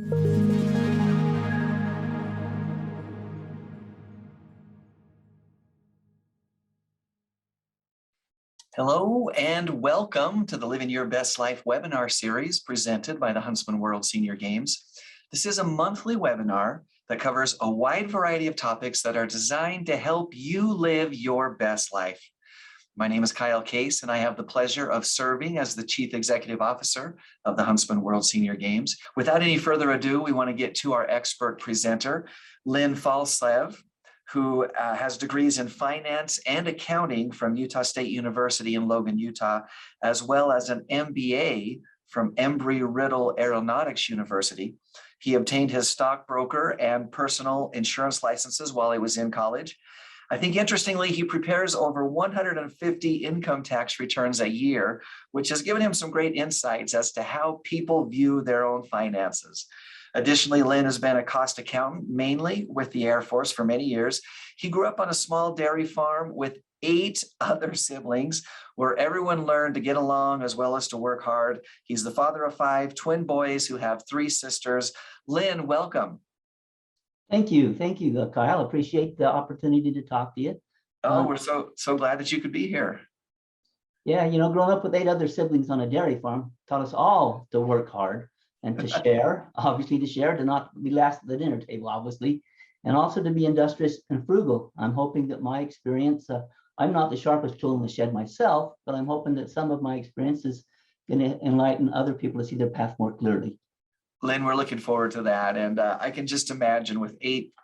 Hello and welcome to the Living Your Best Life webinar series presented by the Huntsman World Senior Games. This is a monthly webinar that covers a wide variety of topics that are designed to help you live your best life. My name is Kyle Case, and I have the pleasure of serving as the Chief Executive Officer of the Huntsman World Senior Games. Without any further ado, we want to get to our expert presenter, Lynn Falslev, who has degrees in finance and accounting from Utah State University in Logan, Utah, as well as an MBA from Embry-Riddle Aeronautics University. He obtained his stockbroker and personal insurance licenses while he was in college. I think interestingly, he prepares over 150 income tax returns a year, which has given him some great insights as to how people view their own finances. Additionally, Lynn has been a cost accountant, mainly with the Air Force for many years. He grew up on a small dairy farm with 8 other siblings, where everyone learned to get along as well as to work hard. He's the father of 5 twin boys who have 3 sisters. Lynn, welcome. Thank you, Kyle. Appreciate the opportunity to talk to you. Oh, we're so glad that you could be here. Yeah, growing up with 8 other siblings on a dairy farm taught us all to work hard and to share, to not be last at the dinner table, obviously, and also to be industrious and frugal. I'm hoping that my experience, I'm not the sharpest tool in the shed myself, but I'm hoping that some of my experience is going to enlighten other people to see their path more clearly. Lynn, we're looking forward to that. And I can just imagine with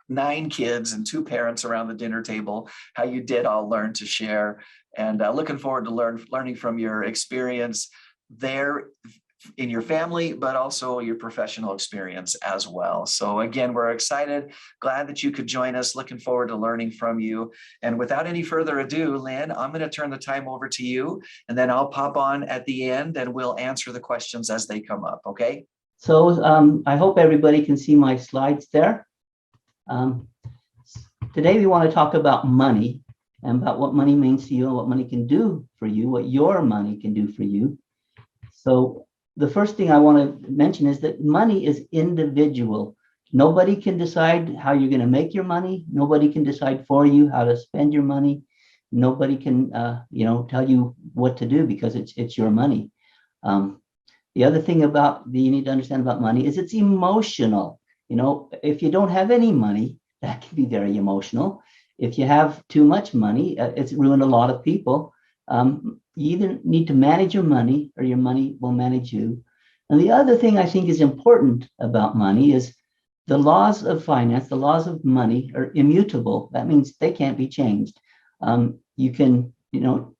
9 kids and 2 parents around the dinner table, how you did all learn to share, and looking forward to learning from your experience there in your family, but also your professional experience as well. So again, we're excited, glad that you could join us, looking forward to learning from you. And without any further ado, Lynn, I'm going to turn the time over to you, and then I'll pop on at the end and we'll answer the questions as they come up, okay? So I hope everybody can see my slides there. Today we want to talk about money and about what money means to you and what money can do for you, what your money can do for you. So the first thing I want to mention is that money is individual. Nobody can decide how you're going to make your money. Nobody can decide for you how to spend your money. Nobody can, tell you what to do because it's your money. The other thing you need to understand about money is it's emotional. If you don't have any money, that can be very emotional. If you have too much money, it's ruined a lot of people. You either need to manage your money or your money will manage you. And the other thing I think is important about money is the laws of finance, the laws of money are immutable. That means they can't be changed. You can,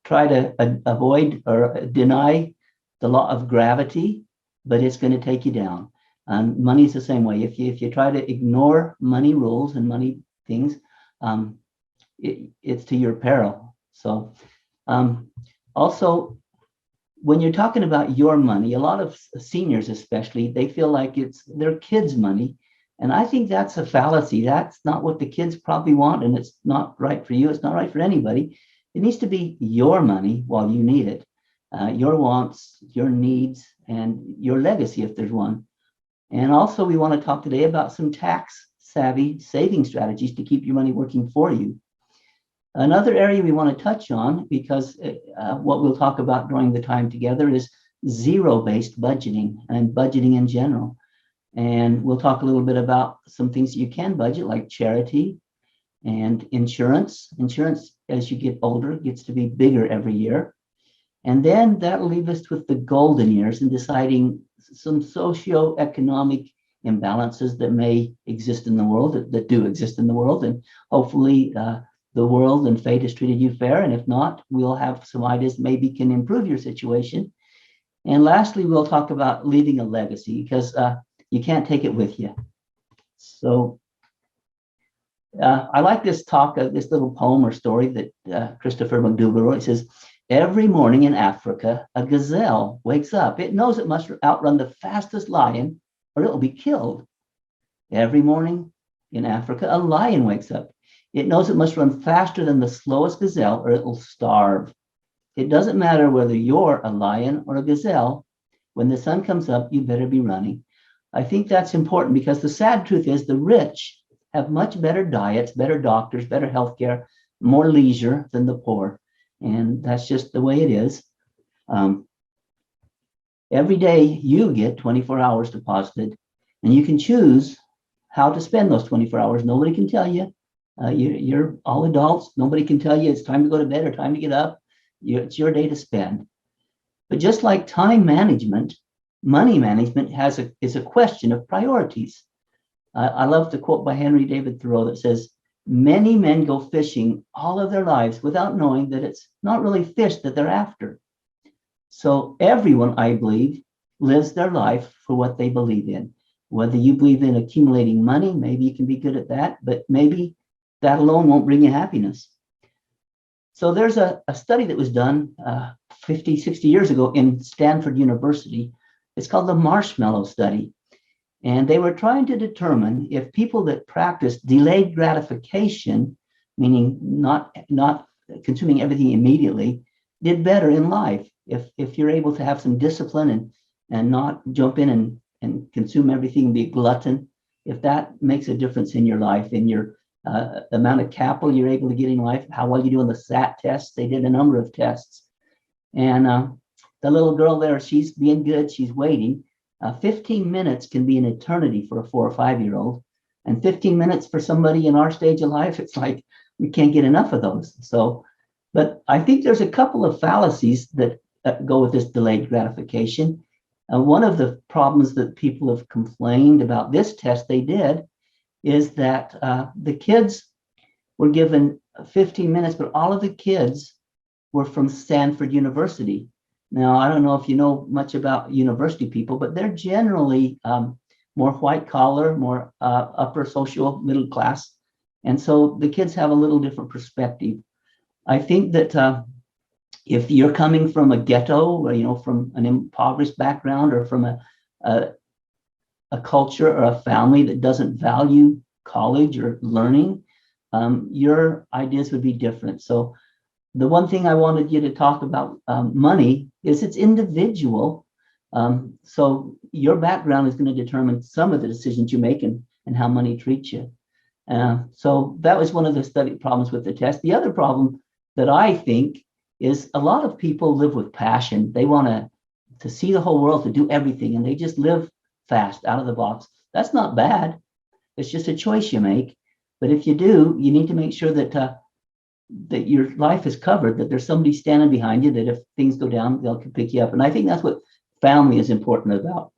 try to avoid or deny the law of gravity, but it's going to take you down. Money is the same way. If you try to ignore money rules and money things, it's to your peril. So also, when you're talking about your money, a lot of seniors especially, they feel like it's their kids' money. And I think that's a fallacy. That's not what the kids probably want, and it's not right for you. It's not right for anybody. It needs to be your money while you need it. Your wants, your needs, and your legacy if there's one. And also we want to talk today about some tax-savvy saving strategies to keep your money working for you. Another area we want to touch on, because what we'll talk about during the time together is zero-based budgeting and budgeting in general. And we'll talk a little bit about some things you can budget, like charity and insurance. Insurance, as you get older, gets to be bigger every year. And then that'll leave us with the golden years in deciding some socioeconomic imbalances that may exist in the world, that do exist in the world. And hopefully the world and fate has treated you fair. And if not, we'll have some ideas maybe can improve your situation. And lastly, we'll talk about leaving a legacy, because you can't take it with you. So I like this this little poem or story that Christopher McDougall wrote. It says, every morning in Africa, a gazelle wakes up. It knows it must outrun the fastest lion or it will be killed. Every morning in Africa, a lion wakes up. It knows it must run faster than the slowest gazelle or it will starve. It doesn't matter whether you're a lion or a gazelle. When the sun comes up, you better be running. I think that's important because the sad truth is the rich have much better diets, better doctors, better healthcare, more leisure than the poor. And that's just the way it is. Um, every day you get 24 hours deposited, and you can choose how to spend those 24 hours. Nobody can tell you. You're all adults. Nobody can tell you it's time to go to bed or time to get up. It's your day to spend. But just like time management, money management is a question of priorities. I love the quote by Henry David Thoreau that says, many men go fishing all of their lives without knowing that it's not really fish that they're after. So everyone, I believe, lives their life for what they believe in. Whether you believe in accumulating money, maybe you can be good at that, but maybe that alone won't bring you happiness. So there's a study that was done 50, 60 years ago in Stanford University. It's called the Marshmallow Study. And they were trying to determine if people that practice delayed gratification, meaning not consuming everything immediately, did better in life. If you're able to have some discipline and not jump in and consume everything and be a glutton, if that makes a difference in your life, in your amount of capital you're able to get in life, how well you do on the SAT tests. They did a number of tests. And the little girl there, she's being good, she's waiting. 15 minutes can be an eternity for a 4 or 5-year-old. And 15 minutes for somebody in our stage of life, it's like we can't get enough of those. So, but I think there's a couple of fallacies that go with this delayed gratification. One of the problems that people have complained about this test they did is that the kids were given 15 minutes, but all of the kids were from Stanford University. Now, I don't know if you know much about university people, but they're generally more white collar, more upper social middle class. And so the kids have a little different perspective. I think that if you're coming from a ghetto, or, from an impoverished background, or from a culture or a family that doesn't value college or learning, your ideas would be different. So the one thing I wanted you to talk about money is it's individual. So your background is going to determine some of the decisions you make and how money treats you. So that was one of the study problems with the test. The other problem that I think is a lot of people live with passion. They want to see the whole world, to do everything, and they just live fast, out of the box. That's not bad. It's just a choice you make. But if you do, you need to make sure that your life is covered, that there's somebody standing behind you, that if things go down, they'll pick you up. And I think that's what family is important about.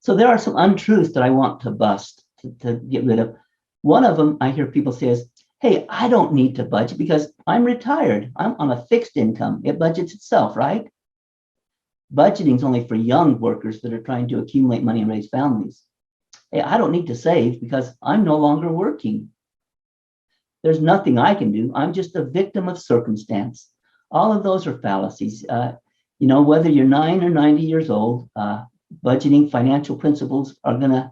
So there are some untruths that I want to bust, to get rid of. One of them I hear people say is, hey, I don't need to budget because I'm retired. I'm on a fixed income. It budgets itself, right? Budgeting is only for young workers that are trying to accumulate money and raise families. Hey, I don't need to save because I'm no longer working. There's nothing I can do. I'm just a victim of circumstance. All of those are fallacies. Whether you're 9 or 90 years old, budgeting financial principles are gonna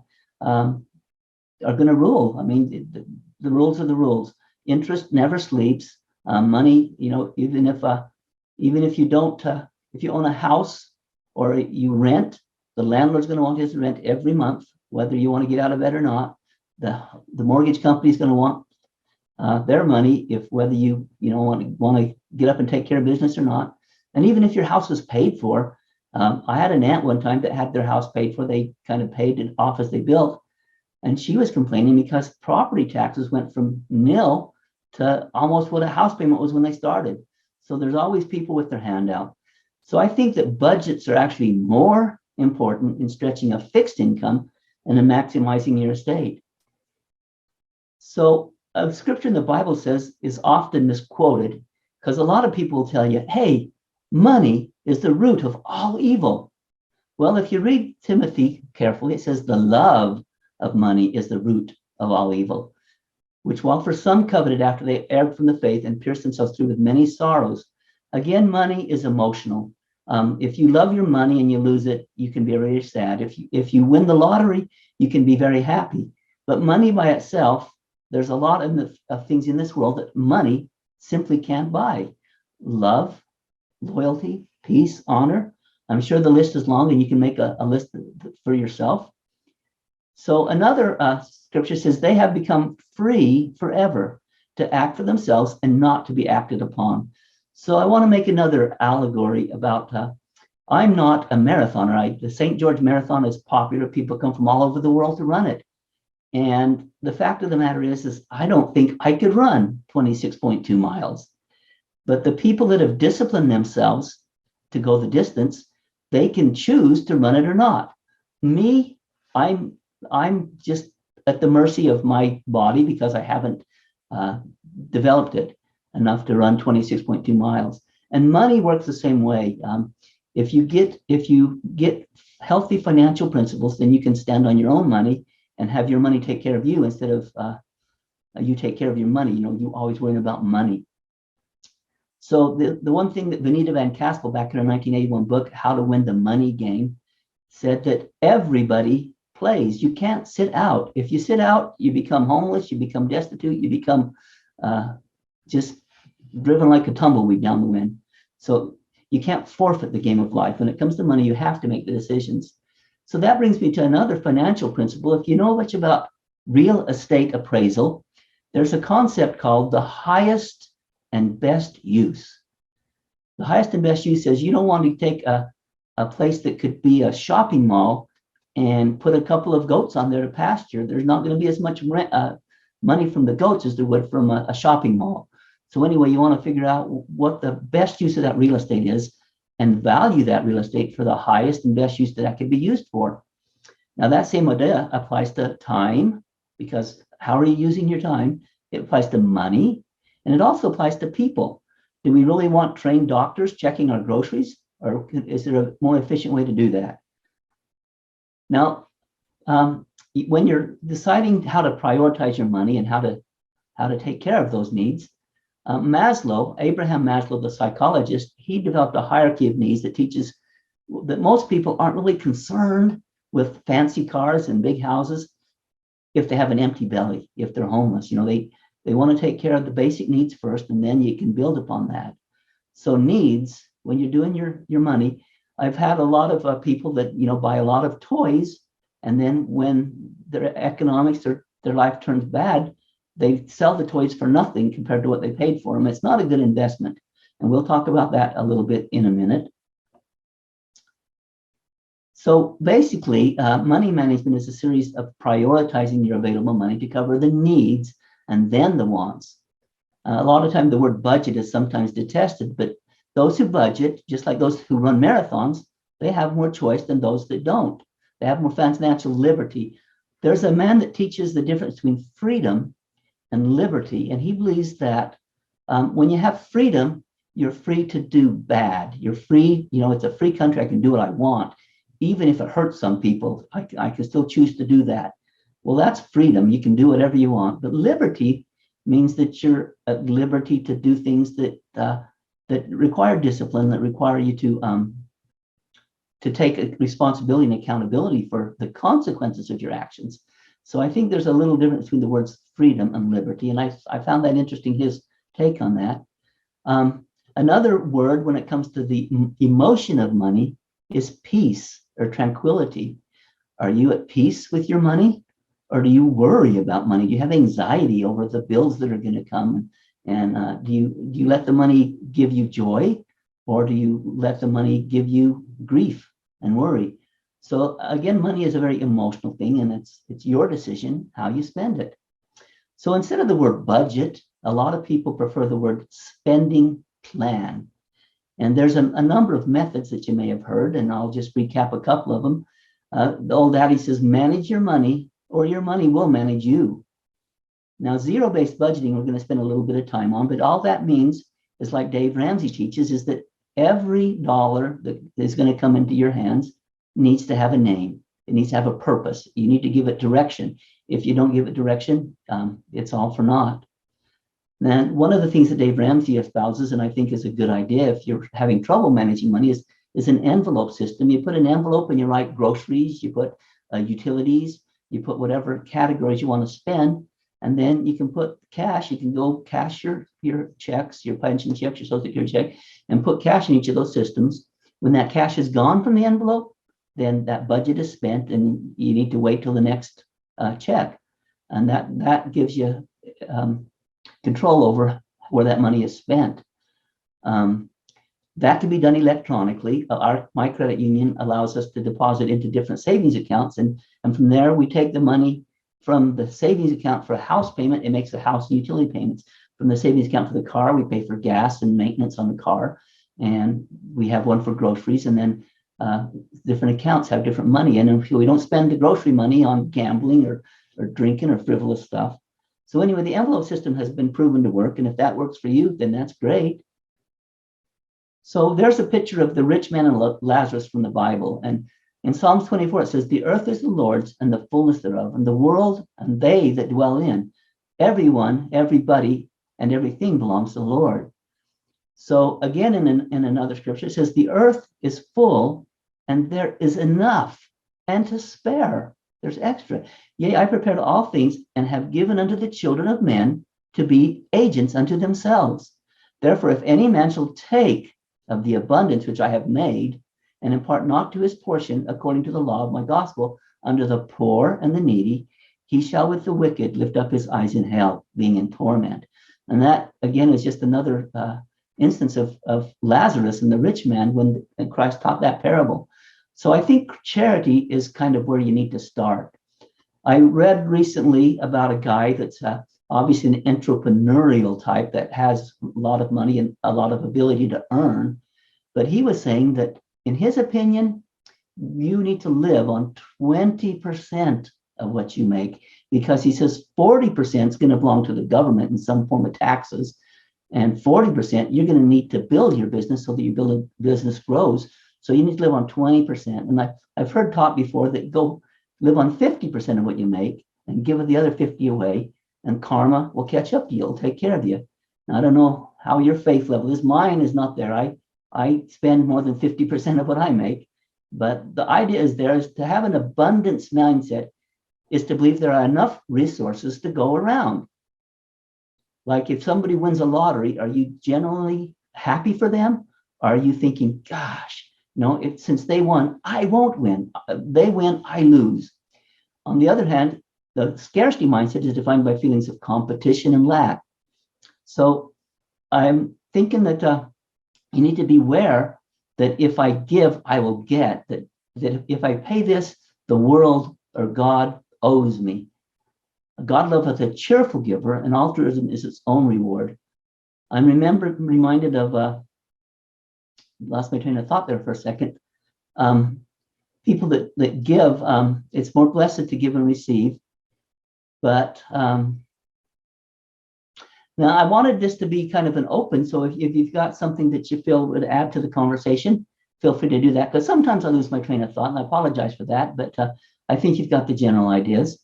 rule. I mean, the rules are the rules. Interest never sleeps. Money, even if you don't, if you own a house or you rent, the landlord's going to want his rent every month, whether you want to get out of bed or not. The mortgage company is going to want their money, if whether you want to get up and take care of business or not. And even if your house is paid for, I had an aunt one time that had their house paid for. They kind of paid it off as they built, and she was complaining because property taxes went from nil to almost what a house payment was when they started. So there's always people with their hand out. So I think that budgets are actually more important in stretching a fixed income and in maximizing your estate. So a scripture in the Bible says is often misquoted because a lot of people will tell you, hey, money is the root of all evil. Well, if you read Timothy carefully, it says the love of money is the root of all evil, which while for some coveted after they erred from the faith and pierced themselves through with many sorrows. Again, money is emotional. If you love your money and you lose it, you can be very sad. If you win the lottery, you can be very happy. But money by itself, there's a lot of things in this world that money simply can't buy. Love, loyalty, peace, honor. I'm sure the list is long and you can make a list for yourself. So another scripture says they have become free forever to act for themselves and not to be acted upon. So I want to make another allegory about I'm not a marathoner. The St. George Marathon is popular. People come from all over the world to run it. And the fact of the matter is I don't think I could run 26.2 miles. But the people that have disciplined themselves to go the distance, they can choose to run it or not. Me, I'm just at the mercy of my body because I haven't developed it enough to run 26.2 miles. And money works the same way. If you get healthy financial principles, then you can stand on your own money and have your money take care of you instead of you take care of your money. You always worrying about money. So the one thing that Vanita Van Caspel back in her 1981 book, How to Win the Money Game, said that everybody plays. You can't sit out. If you sit out, you become homeless, you become destitute, you become just driven like a tumbleweed down the wind. So you can't forfeit the game of life. When it comes to money, you have to make the decisions. So that brings me to another financial principle. If you know much about real estate appraisal, there's a concept called the highest and best use. The highest and best use says you don't want to take a place that could be a shopping mall and put a couple of goats on there to pasture. There's not going to be as much money from the goats as there would from a shopping mall. So anyway, you want to figure out what the best use of that real estate is and value that real estate for the highest and best use that could be used for. Now that same idea applies to time, because how are you using your time? It applies to money, and it also applies to people. Do we really want trained doctors checking our groceries, or is there a more efficient way to do that? Now, when you're deciding how to prioritize your money and how to take care of those needs, Abraham Maslow, the psychologist, he developed a hierarchy of needs that teaches that most people aren't really concerned with fancy cars and big houses if they have an empty belly, if they're homeless. They want to take care of the basic needs first, and then you can build upon that. So needs, when you're doing your money, I've had a lot of people that buy a lot of toys, and then when their economics or their life turns bad, they sell the toys for nothing compared to what they paid for them. It's not a good investment, and we'll talk about that a little bit in a minute. So basically, money management is a series of prioritizing your available money to cover the needs and then the wants. A lot of time the word budget is sometimes detested, but those who budget, just like those who run marathons, they have more choice than those that don't. They have more financial liberty. There's a man that teaches the difference between freedom and liberty, and he believes that when you have freedom, you're free to do bad. You're free, it's a free country. I can do what I want. Even if it hurts some people, I can still choose to do that. Well, that's freedom. You can do whatever you want. But liberty means that you're at liberty to do things that require discipline, that require you to take responsibility and accountability for the consequences of your actions. So I think there's a little difference between the words freedom and liberty, and I found that interesting, his take on that. Another word when it comes to the emotion of money is peace or tranquility. Are you at peace with your money, or do you worry about money? Do you have anxiety over the bills that are going to come? And do you let the money give you joy, or do you let the money give you grief and worry? So again, money is a very emotional thing, and it's your decision how you spend it. So instead of the word budget, a lot of people prefer the word spending plan. And there's a number of methods that you may have heard, and I'll just recap a couple of them. The old adage says, manage your money or your money will manage you. Now, zero-based budgeting, we're going to spend a little bit of time on, but all that means is, like Dave Ramsey teaches, is that every dollar that is going to come into your hands needs to have a name. It needs to have a purpose. You need to give it direction. If you don't give it direction, it's all for naught. And one of the things that Dave Ramsey espouses, and I think is a good idea if you're having trouble managing money, is an envelope system. You put an envelope and you write groceries, you put utilities, you put whatever categories you want to spend, and then you can put cash. You can go cash your checks, your pension checks, your social security check, and put cash in each of those systems. When that cash is gone from the envelope, then that budget is spent and you need to wait till the next check. And that gives you control over where that money is spent. That can be done electronically. My credit union allows us to deposit into different savings accounts. And from there, we take the money from the savings account for a house payment. It makes the house utility payments. From the savings account for the car, we pay for gas and maintenance on the car. And we have one for groceries. And then different accounts have different money. And we don't spend the grocery money on gambling or drinking or frivolous stuff. So anyway, the envelope system has been proven to work. And if that works for you, then that's great. So there's a picture of the rich man and Lazarus from the Bible. And in Psalms 24, it says, the earth is the Lord's and the fullness thereof, and the world and they that dwell in. Everyone, everybody, and everything belongs to the Lord. So again, in another scripture, it says, the earth is full and there is enough and to spare. There's extra. Yea, I prepared all things and have given unto the children of men to be agents unto themselves. Therefore, if any man shall take of the abundance which I have made, and impart not to his portion according to the law of my gospel, unto the poor and the needy, he shall with the wicked lift up his eyes in hell, being in torment. And that, again, is just another instance of Lazarus and the rich man when Christ taught that parable. So I think charity is kind of where you need to start. I read recently about a guy that's obviously an entrepreneurial type that has a lot of money and a lot of ability to earn. But he was saying that, in his opinion, you need to live on 20% of what you make, because he says 40% is going to belong to the government in some form of taxes. And 40% you're going to need to build your business so that your business grows. So you need to live on 20%. And I've heard taught before that go live on 50% of what you make and give the other 50 away, and karma will catch up to you. It'll take care of you. Now, I don't know how your faith level is. Mine is not there. I spend more than 50% of what I make. But the idea is to have an abundance mindset is to believe there are enough resources to go around. Like if somebody wins a lottery, are you generally happy for them? Are you thinking, gosh, since they won, I won't win. They win, I lose. On the other hand, the scarcity mindset is defined by feelings of competition and lack. So I'm thinking that you need to be aware that if I give, I will get. That if I pay this, the world or God owes me. God loveth a cheerful giver, and altruism is its own reward. I'm reminded of, lost my train of thought there for a second. People that give, it's more blessed to give and receive. But now I wanted this to be kind of an open, so if you've got something that you feel would add to the conversation, feel free to do that, because sometimes I lose my train of thought, and I apologize for that, but I think you've got the general ideas.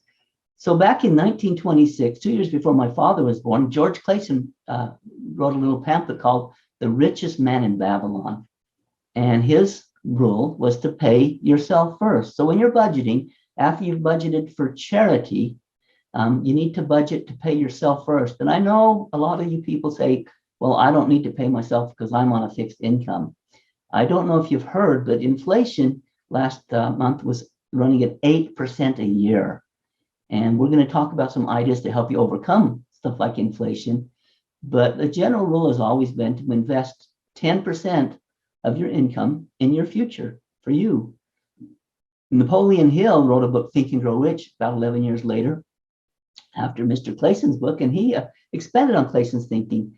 So back in 1926, 2 years before my father was born, George Clayson wrote a little pamphlet called The Richest Man in Babylon. And his rule was to pay yourself first. So when you're budgeting, after you've budgeted for charity, you need to budget to pay yourself first. And I know a lot of you people say, well, I don't need to pay myself because I'm on a fixed income. I don't know if you've heard, but inflation last month was running at 8% a year. And we're going to talk about some ideas to help you overcome stuff like inflation. But the general rule has always been to invest 10% of your income in your future for you. Napoleon Hill wrote a book, Think and Grow Rich, about 11 years later, after Mr. Clayson's book, and he expanded on Clayson's thinking.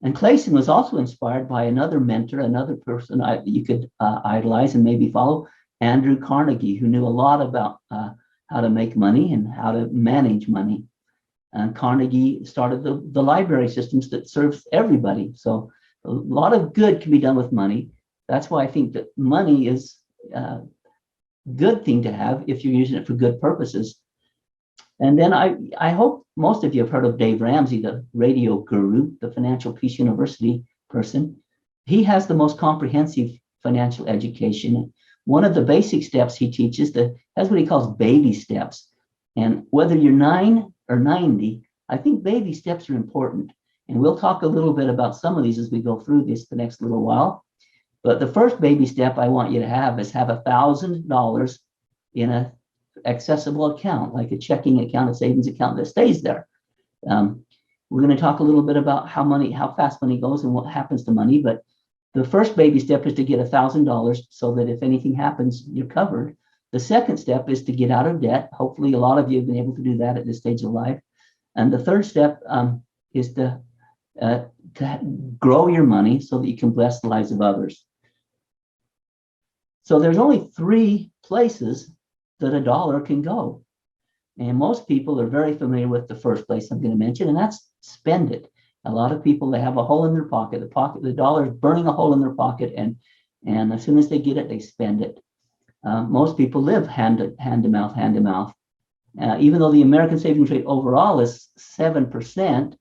And Clayson was also inspired by another mentor, another person you could idolize and maybe follow, Andrew Carnegie, who knew a lot about how to make money and how to manage money. And Carnegie started the library systems that serves everybody. So a lot of good can be done with money. That's why I think that money is a good thing to have if you're using it for good purposes. And then I hope most of you have heard of Dave Ramsey, the radio guru, the Financial Peace University person. He has the most comprehensive financial education. One of the basic steps he teaches has what he calls baby steps. And whether you're 9 or 90, I think baby steps are important. And we'll talk a little bit about some of these as we go through this the next little while. But the first baby step I want you to have is have $1,000 in an accessible account, like a checking account, a savings account that stays there. We're going to talk a little bit about how fast money goes and what happens to money. But the first baby step is to get $1,000 so that if anything happens, you're covered. The second step is to get out of debt. Hopefully, a lot of you have been able to do that at this stage of life. And the third step is to grow your money so that you can bless the lives of others. So there's only 3 places that a dollar can go. And most people are very familiar with the first place I'm going to mention, and that's spend it. A lot of people, they have a hole in their pocket. The dollar is burning a hole in their pocket, and as soon as they get it, they spend it. Most people live hand to mouth. Even though the American savings rate overall is 7%,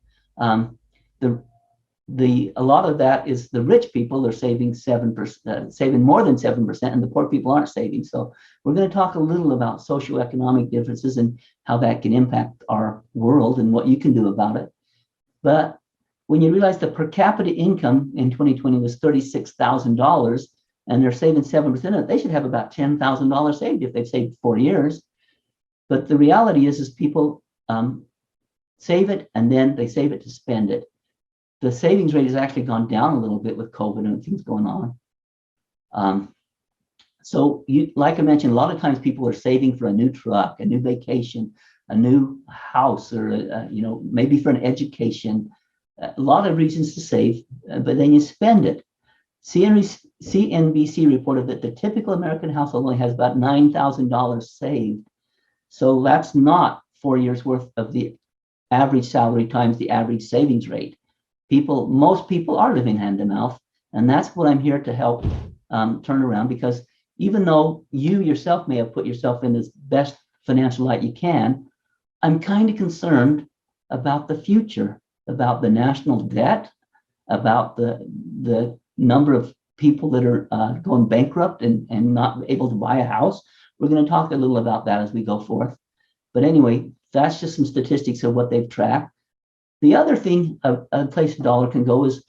a lot of that is the rich people are saving 7%, saving more than 7%, and the poor people aren't saving. So we're going to talk a little about socioeconomic differences and how that can impact our world and what you can do about it. But when you realize the per capita income in 2020 was $36,000, and they're saving 7% of it, they should have about $10,000 saved if they've saved 4 years. But the reality is people save it, and then they save it to spend it. The savings rate has actually gone down a little bit with COVID and things going on. Like I mentioned, a lot of times people are saving for a new truck, a new vacation, a new house, or maybe for an education. A lot of reasons to save, but then you spend it. CNBC reported that the typical American household only has about $9,000 saved. So that's not 4 years worth of the average salary times the average savings rate. Most people are living hand to mouth, and that's what I'm here to help turn around, because even though you yourself may have put yourself in the best financial light you can, I'm kind of concerned about the future, about the national debt, about the number of people that are going bankrupt and not able to buy a house. We're going to talk a little about that as we go forth. But anyway, that's just some statistics of what they've tracked. The other thing a place a dollar can go is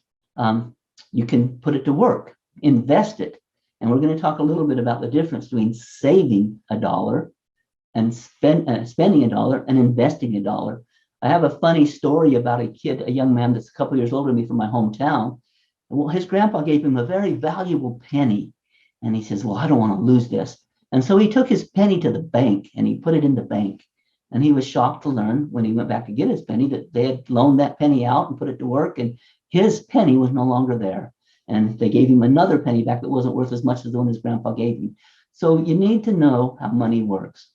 you can put it to work, invest it. And we're going to talk a little bit about the difference between saving a dollar and spending a dollar and investing a dollar. I have a funny story about a young man that's a couple years older than me from my hometown. Well, his grandpa gave him a very valuable penny. And he says, well, I don't want to lose this. And so he took his penny to the bank and he put it in the bank. And he was shocked to learn when he went back to get his penny that they had loaned that penny out and put it to work, and his penny was no longer there. And they gave him another penny back that wasn't worth as much as the one his grandpa gave him. So you need to know how money works.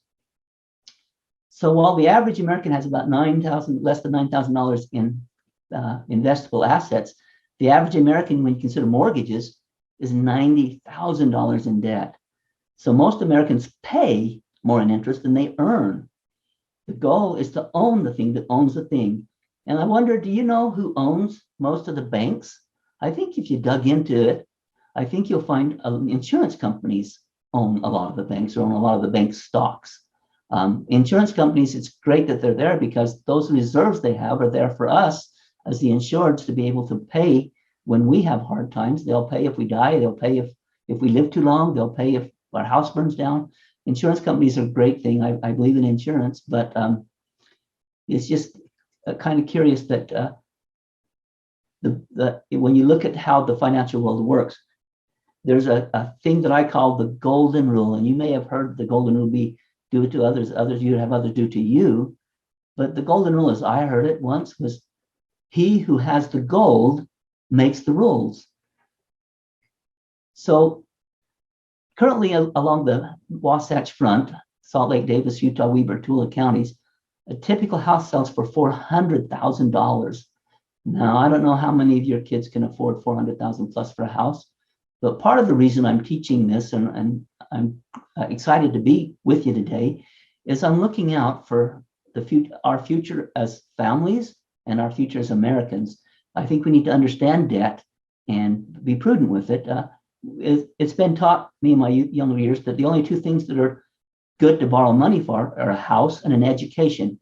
So while the average American has about less than $9,000 in investable assets, the average American, when you consider mortgages, is $90,000 in debt. So most Americans pay more in interest than they earn. The goal is to own the thing that owns the thing. And I wonder, do you know who owns most of the banks? I think if you dug into it, I think you'll find insurance companies own a lot of the banks, or own a lot of the bank stocks. Insurance companies, it's great that they're there because those reserves they have are there for us as the insureds to be able to pay when we have hard times. They'll pay if we die. They'll pay if we live too long. They'll pay if our house burns down. Insurance companies are a great thing. I believe in insurance, but it's just kind of curious that when you look at how the financial world works, there's a thing that I call the golden rule. And you may have heard the golden rule be do it to others, you have others do to you. But the golden rule, as I heard it once, was he who has the gold makes the rules. So currently along the Wasatch Front, Salt Lake, Davis, Utah, Weber, Tula counties, a typical house sells for $400,000. Now, I don't know how many of your kids can afford $400,000 plus for a house, but part of the reason I'm teaching this and I'm excited to be with you today is I'm looking out for our future as families and our future as Americans. I think we need to understand debt and be prudent with it. It's been taught me in my younger years that the only two things that are good to borrow money for are a house and an education,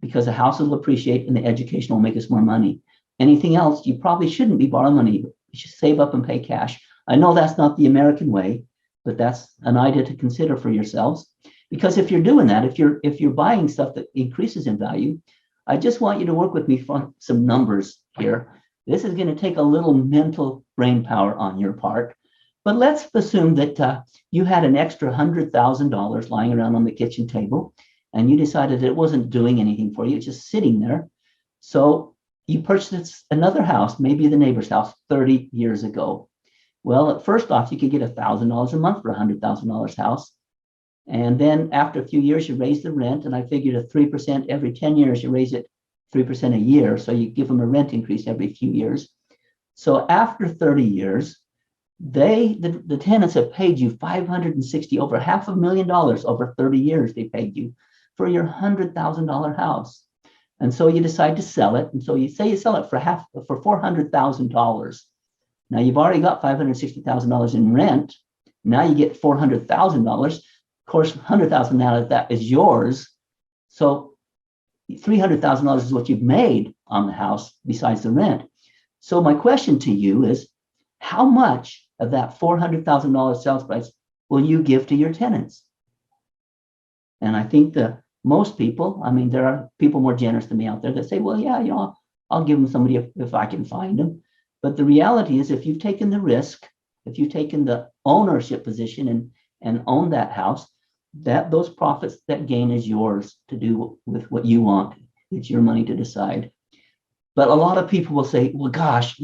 because a house will appreciate and the education will make us more money. Anything else, you probably shouldn't be borrowing money. You should save up and pay cash. I know that's not the American way, but that's an idea to consider for yourselves. Because if you're doing that, if you're buying stuff that increases in value, I just want you to work with me for some numbers here. This is going to take a little mental brain power on your part. But let's assume that you had an extra $100,000 lying around on the kitchen table, and you decided it wasn't doing anything for you, it's just sitting there. So you purchased another house, maybe the neighbor's house 30 years ago. Well, first off, you could get $1,000 a month for a $100,000 house. And then after a few years, you raise the rent. And I figured a 3% every 10 years, you raise it 3% a year. So you give them a rent increase every few years. So after 30 years, the tenants have paid you $560, over $500,000 over 30 years they paid you for your $100,000 house. And so you decide to sell it. And so you say you sell it for $400,000. Now you've already got $560,000 in rent. Now you get $400,000. Of course, $100,000 out of that is yours. So $300,000 is what you've made on the house besides the rent. So my question to you is, how much of that $400,000 sales price will you give to your tenants? And I think that most people, I mean, there are people more generous than me out there that say, well, yeah, I'll give them somebody if I can find them. But the reality is, if you've taken the risk, if you've taken the ownership position and own that house, that those profits, that gain is yours to do with what you want. It's your money to decide. But a lot of people will say, well, gosh,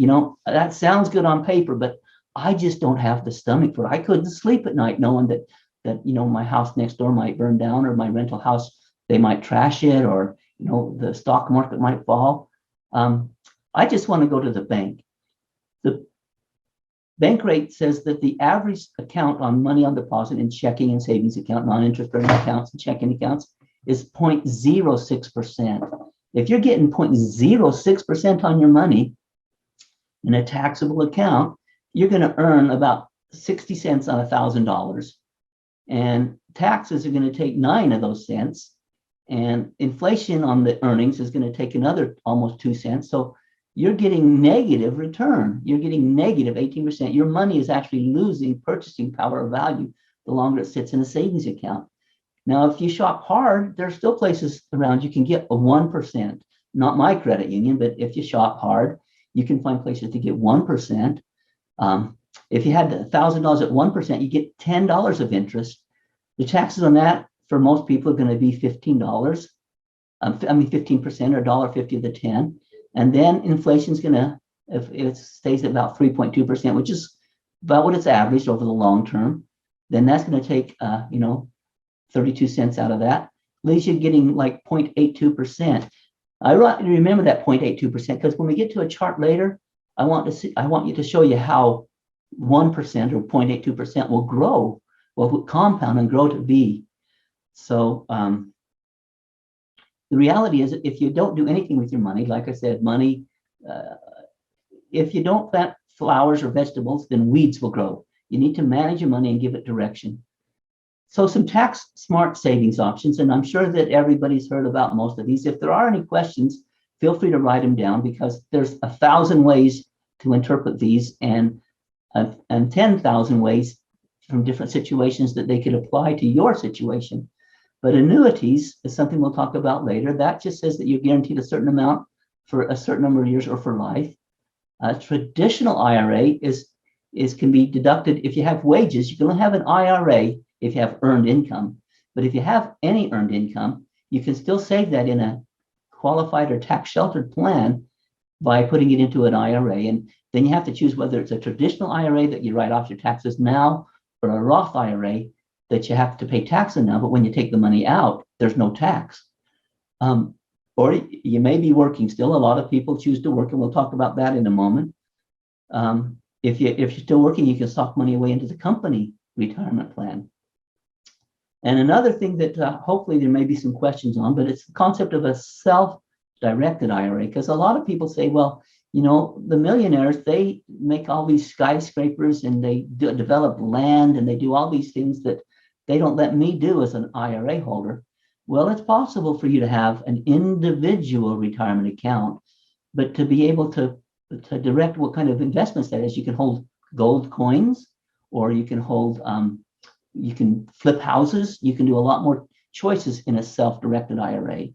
that sounds good on paper, but I just don't have the stomach for it. I couldn't sleep at night knowing that my house next door might burn down, or my rental house, they might trash it, or the stock market might fall. I just want to go to the bank. The bank rate says that the average account on money on deposit in checking and savings account, non-interest bearing accounts and checking accounts is 0.06%. If you're getting 0.06% on your money in a taxable account, you're going to earn about 60 cents on $1,000. And taxes are going to take 9 of those cents. And inflation on the earnings is going to take another almost 2 cents. So you're getting negative return. You're getting negative 18%. Your money is actually losing purchasing power or value the longer it sits in a savings account. Now, if you shop hard, there are still places around you can get a 1%. Not my credit union, but if you shop hard, you can find places to get 1%. If you had $1,000 at 1%, you get $10 of interest. The taxes on that for most people are going to be $15. 15% or $1.50 of the 10. And then inflation is going to, if it stays at about 3.2%, which is about what it's averaged over the long term, then that's going to take 32 cents out of that, leaves you getting like 0.82%. I remember that 0.82% because when we get to a chart later, I want you to show you how 1% or 0.82% will grow, will compound and grow to be. So the reality is, if you don't do anything with your money, like I said, money, if you don't plant flowers or vegetables, then weeds will grow. You need to manage your money and give it direction. So some tax smart savings options, and I'm sure that everybody's heard about most of these. If there are any questions, feel free to write them down, because there's 1,000 ways to interpret these and 10,000 ways from different situations that they could apply to your situation. But annuities is something we'll talk about later. That just says that you're guaranteed a certain amount for a certain number of years or for life. A traditional IRA can be deducted if you have wages. You can only have an IRA if you have earned income. But if you have any earned income, you can still save that in a qualified or tax sheltered plan by putting it into an IRA. And then you have to choose whether it's a traditional IRA that you write off your taxes now, or a Roth IRA that you have to pay tax on now, but when you take the money out, there's no tax. Or you may be working still. A lot of people choose to work, and we'll talk about that in a moment. If you're still working, you can sock money away into the company retirement plan. And another thing that hopefully there may be some questions on, but it's the concept of a self-directed IRA, because a lot of people say, well, the millionaires, they make all these skyscrapers and they develop land and they do all these things that they don't let me do as an IRA holder. Well, it's possible for you to have an individual retirement account, but to be able to direct what kind of investments that is, you can hold gold coins, or you can hold, you can flip houses. You can do a lot more choices in a self-directed IRA.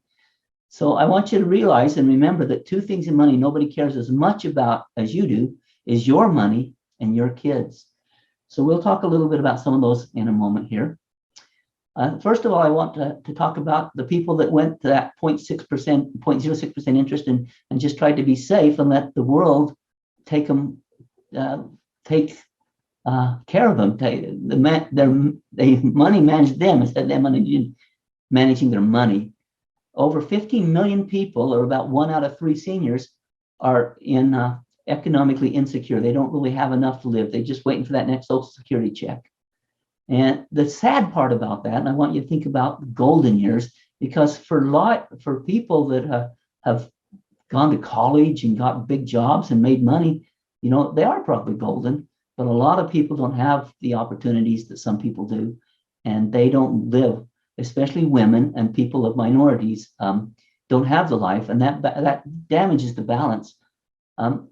So I want you to realize and remember that two things in money nobody cares as much about as you do is your money and your kids. So we'll talk a little bit about some of those in a moment here. First of all, I want to talk about the people that went to that 0.6%, 0.06% interest and just tried to be safe and let the world take them, take care of them. They money managed them instead of them managing their money. Over 15 million people, or about 1 out of 3 seniors, are in economically insecure. They don't really have enough to live. They're just waiting for that next Social Security check. And the sad part about that, and I want you to think about the golden years, because for people that have gone to college and got big jobs and made money, you know, they are probably golden, but a lot of people don't have the opportunities that some people do, and they don't live, especially women and people of minorities don't have the life, and that damages the balance.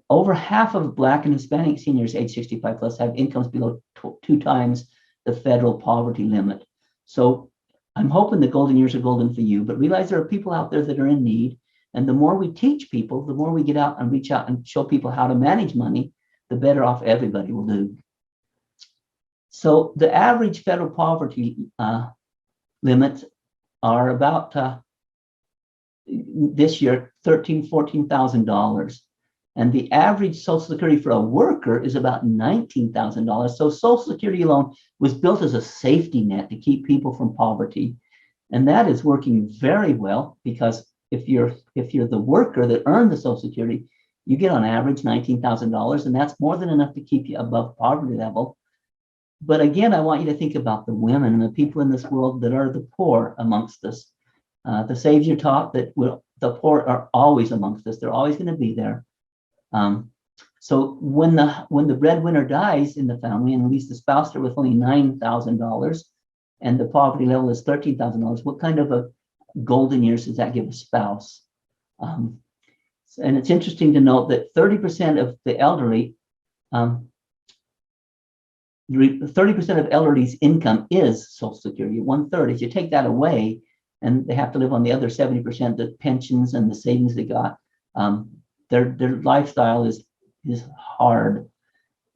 Over half of Black and Hispanic seniors age 65 plus have incomes below 2 times the federal poverty limit. So I'm hoping the golden years are golden for you, but realize there are people out there that are in need. And the more we teach people, the more we get out and reach out and show people how to manage money, the better off everybody will do. So the average federal poverty limits are about this year, $13,000, $14,000. And the average Social Security for a worker is about $19,000. So Social Security alone was built as a safety net to keep people from poverty. And that is working very well, because if you're the worker that earned the Social Security, you get on average $19,000, and that's more than enough to keep you above poverty level. But again, I want you to think about the women and the people in this world that are the poor amongst us. The Savior taught that the poor are always amongst us. They're always going to be there. So when the breadwinner dies in the family, and leaves the spouse there with only $9,000, and the poverty level is $13,000, what kind of a golden years does that give a spouse? And it's interesting to note that 30% of the elderly, 30% of elderly's income is Social Security. 1/3. If you take that away, and they have to live on the other 70%, the pensions and the savings they got, their lifestyle is hard.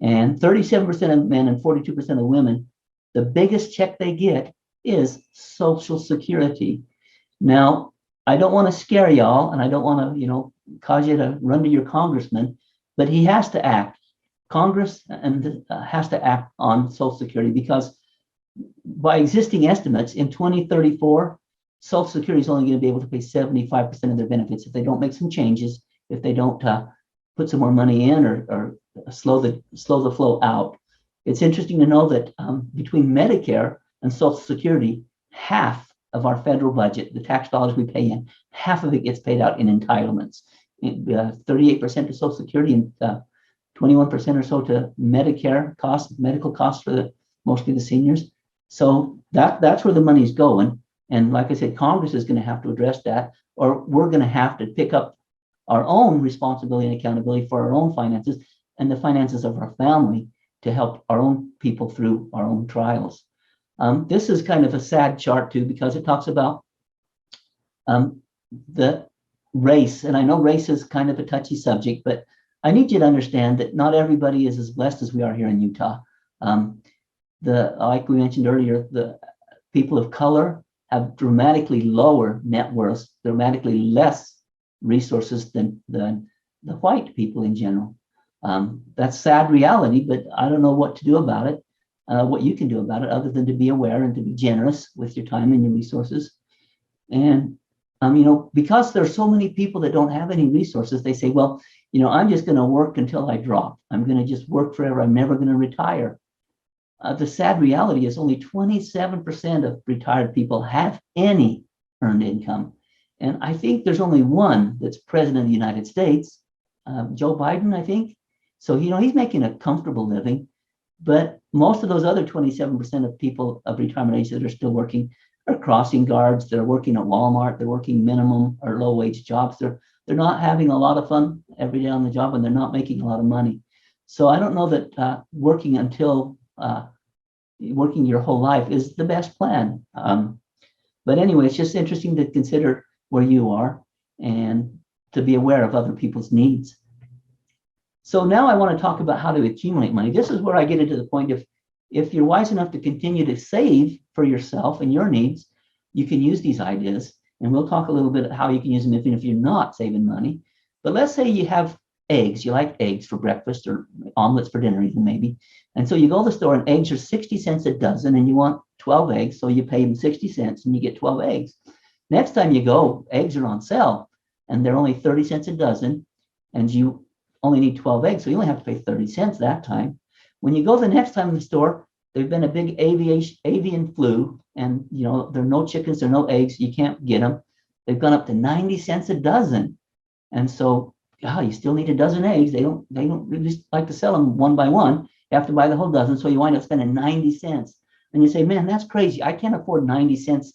And 37% of men and 42% of women, the biggest check they get is Social Security. Now, I don't want to scare y'all, and I don't want to, cause you to run to your congressman, but he has to act. Congress has to act on Social Security, because by existing estimates, in 2034, Social Security is only going to be able to pay 75% of their benefits if they don't make some changes, if they don't put some more money in or slow the flow out. It's interesting to know that between Medicare and Social Security, half of our federal budget, the tax dollars we pay in, half of it gets paid out in entitlements. 38% to Social Security and 21% or so to Medicare costs, medical costs for mostly the seniors. So that's where the money's going. And like I said, Congress is going to have to address that, or we're going to have to pick up our own responsibility and accountability for our own finances and the finances of our family to help our own people through our own trials. This is kind of a sad chart too, because it talks about the race. And I know race is kind of a touchy subject, but I need you to understand that not everybody is as blessed as we are here in Utah. Like we mentioned earlier, the people of color have dramatically lower net worths, dramatically less resources than the white people in general. That's sad reality, but I don't know what to do about it, what you can do about it, other than to be aware and to be generous with your time and your resources. And, because there's so many people that don't have any resources, they say, well, I'm just going to work until I drop. I'm going to just work forever. I'm never going to retire. The sad reality is only 27% of retired people have any earned income. And I think there's only one that's president of the United States, Joe Biden, I think. So, he's making a comfortable living. But most of those other 27% of people of retirement age that are still working are crossing guards. They're working at Walmart. They're working minimum or low wage jobs. They're not having a lot of fun every day on the job, and they're not making a lot of money. So I don't know that working your whole life is the best plan. But anyway, it's just interesting to consider where you are and to be aware of other people's needs. So now I want to talk about how to accumulate money. This is where I get into the point of, if you're wise enough to continue to save for yourself and your needs, you can use these ideas. And we'll talk a little bit how you can use them even if you're not saving money. But let's say you have eggs. You like eggs for breakfast or omelets for dinner even maybe. And so you go to the store and eggs are 60 cents a dozen and you want 12 eggs. So you pay them 60 cents and you get 12 eggs. Next time you go, eggs are on sale and they're only 30 cents a dozen and you only need 12 eggs. So you only have to pay 30 cents that time. When you go the next time in the store, there's been a big avian flu and there are no chickens, there are no eggs, you can't get them. They've gone up to 90 cents a dozen. And so, you still need a dozen eggs. They don't really like to sell them one by one. You have to buy the whole dozen. So you wind up spending 90 cents. And you say, man, that's crazy. I can't afford 90 cents,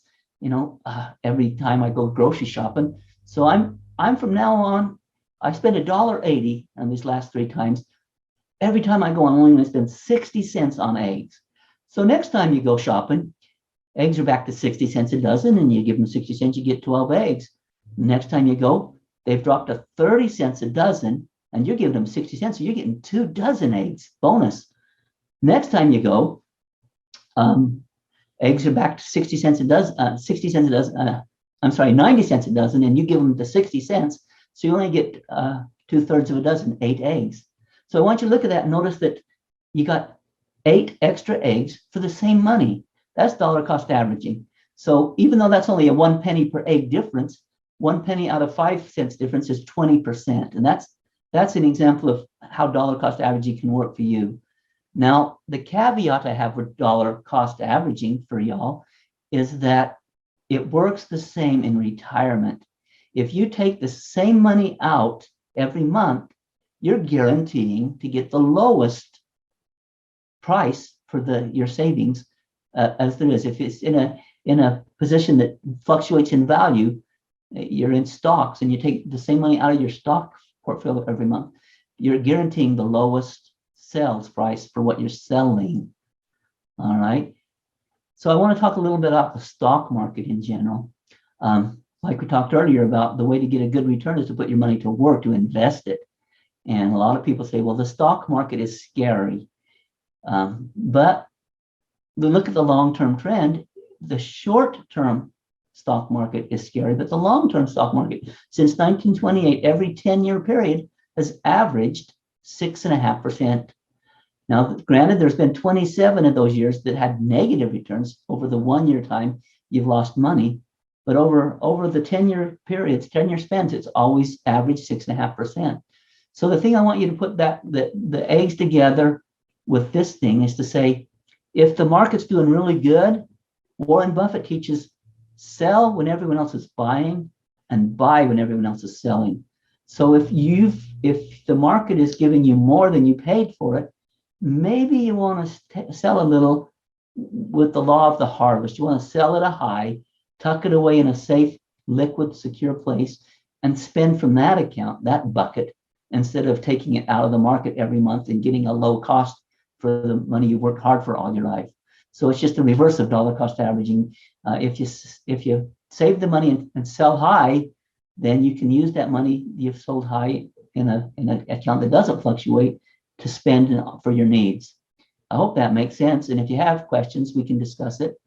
every time I go grocery shopping. So I'm from now on, I spend $1.80 on these last 3 times. Every time I go, I'm only going to spend 60 cents on eggs. So next time you go shopping, eggs are back to 60 cents a dozen and you give them 60 cents, you get 12 eggs. Next time you go, they've dropped to 30 cents a dozen and you're giving them 60 cents. So you're getting 2 dozen eggs bonus. Next time you go, eggs are back to 60 cents a dozen, 90 cents a dozen, and you give them the 60 cents. So you only get 2/3 of a dozen, 8 eggs. So I want you to look at that and notice that you got 8 extra eggs for the same money. That's dollar cost averaging. So even though that's only a 1 penny per egg difference, 1 penny out of 5 cents difference is 20%. And that's an example of how dollar cost averaging can work for you. Now, the caveat I have with dollar cost averaging for y'all is that it works the same in retirement. If you take the same money out every month, you're guaranteeing to get the lowest price for your savings as there is. If it's in a position that fluctuates in value, you're in stocks and you take the same money out of your stock portfolio every month, you're guaranteeing the lowest sales price for what you're selling. All right. So I want to talk a little bit about the stock market in general. Like we talked earlier about, the way to get a good return is to put your money to work, to invest it. And a lot of people say, well, the stock market is scary. But look at the long-term trend. The short-term stock market is scary, but the long-term stock market since 1928, every 10-year period has averaged 6.5%. Now, granted, there's been 27 of those years that had negative returns. Over the 1 year time, you've lost money. But over the 10-year periods, 10-year spans, it's always averaged 6.5%. So the thing I want you to put the eggs together with this thing is to say, if the market's doing really good, Warren Buffett teaches sell when everyone else is buying and buy when everyone else is selling. So if the market is giving you more than you paid for it, maybe you want to sell a little with the law of the harvest. You want to sell at a high, tuck it away in a safe, liquid, secure place, and spend from that account, that bucket, instead of taking it out of the market every month and getting a low cost for the money you worked hard for all your life. So it's just the reverse of dollar cost averaging. If you save the money and sell high, then you can use that money you've sold high in an account that doesn't fluctuate to spend for your needs. I hope that makes sense. And if you have questions, we can discuss it.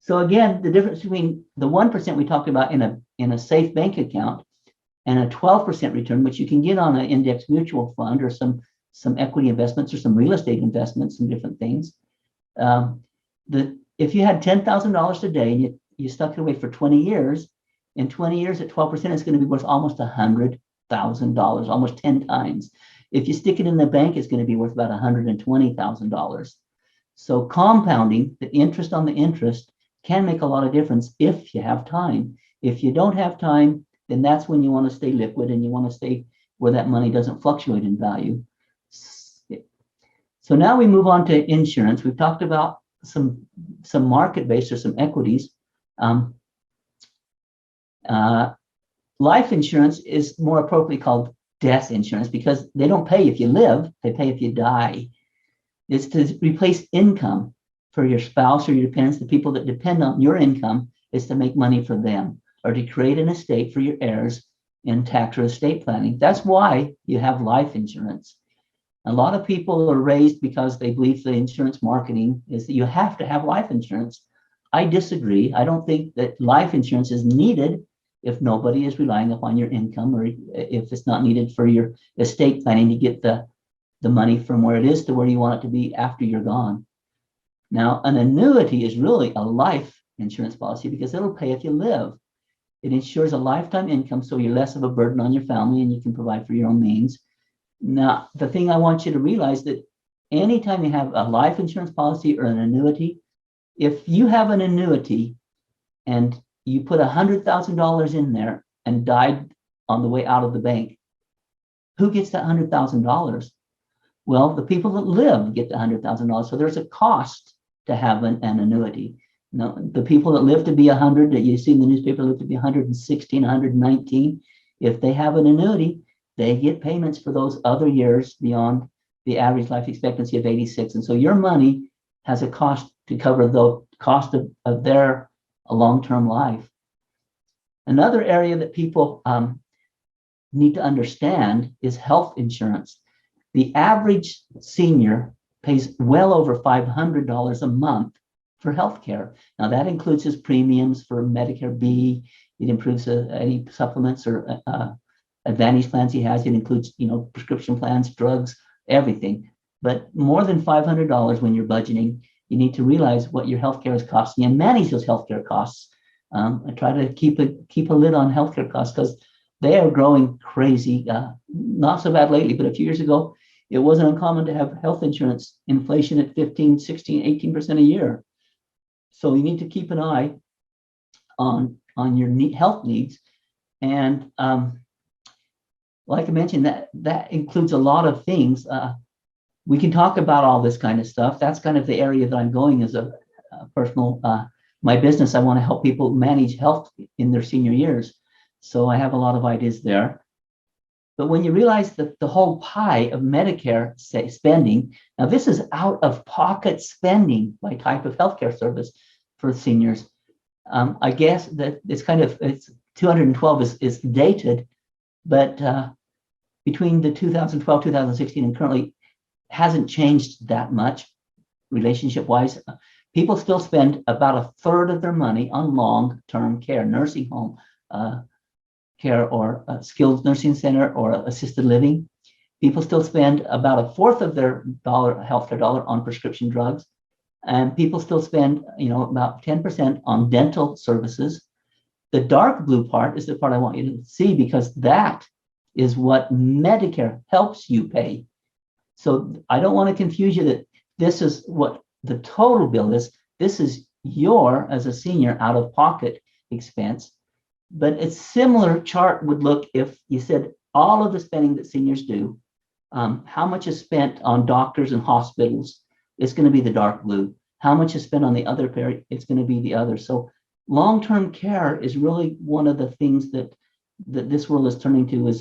So again, the difference between the 1% we talked about in a safe bank account and a 12% return, which you can get on an index mutual fund or some equity investments or some real estate investments, some different things. If you had $10,000 today and you stuck it away for 20 years, in 20 years at 12%, it's going to be worth almost $100,000, almost 10 times. If you stick it in the bank, it's going to be worth about $120,000. So compounding, the interest on the interest, can make a lot of difference if you have time. If you don't have time, then that's when you want to stay liquid and you want to stay where that money doesn't fluctuate in value. So now we move on to insurance. We've talked about some market-based or some equities. Life insurance is more appropriately called death insurance because they don't pay if you live, they pay if you die. It's to replace income for your spouse or your dependents, the people that depend on your income, is to make money for them or to create an estate for your heirs in tax or estate planning. That's why you have life insurance. A lot of people are raised because they believe the insurance marketing is that you have to have life insurance. I disagree. I don't think that life insurance is needed if nobody is relying upon your income, or if it's not needed for your estate planning to get the money from where it is to where you want it to be after you're gone. Now, an annuity is really a life insurance policy because it'll pay if you live. It ensures a lifetime income, so you're less of a burden on your family and you can provide for your own means. Now, the thing I want you to realize that anytime you have a life insurance policy or an annuity, if you have an annuity and you put $100,000 in there and died on the way out of the bank, who gets that $100,000? Well, the people that live get the $100,000. So there's a cost to have an annuity. Now, the people that live to be 100, that you see in the newspaper, live to be 116, 119, if they have an annuity, they get payments for those other years beyond the average life expectancy of 86. And so your money has a cost to cover the cost of their long-term life. Another area that people need to understand is health insurance. The average senior pays well over $500 a month for health care. Now that includes his premiums for Medicare B. It includes any supplements or Advantage plans he has. It includes, prescription plans, drugs, everything. But more than $500 when you're budgeting, you need to realize what your healthcare is costing and manage those healthcare costs. I try to keep a lid on healthcare costs because they are growing crazy. Not so bad lately, but a few years ago, it wasn't uncommon to have health insurance inflation at 15, 16, 18% a year. So you need to keep an eye on your health needs. And like I mentioned, that includes a lot of things. We can talk about all this kind of stuff. That's kind of the area that I'm going as a personal, my business. I want to help people manage health in their senior years. So I have a lot of ideas there. But when you realize that the whole pie of Medicare spending, now this is out of pocket spending by type of healthcare service for seniors. I guess that it's 212 is dated, but between the 2012, 2016 and currently hasn't changed that much relationship wise. People still spend about a third of their money on long-term care, nursing home care, or a skilled nursing center, or assisted living. People still spend about a fourth of their healthcare dollar on prescription drugs. And people still spend, about 10% on dental services. The dark blue part is the part I want you to see, because that is what Medicare helps you pay. So I don't want to confuse you that this is what the total bill is. This is your, as a senior, out-of-pocket expense. But a similar chart would look if you said all of the spending that seniors do, how much is spent on doctors and hospitals, it's going to be the dark blue. How much is spent on the other pair, it's going to be the other. So long-term care is really one of the things that this world is turning to,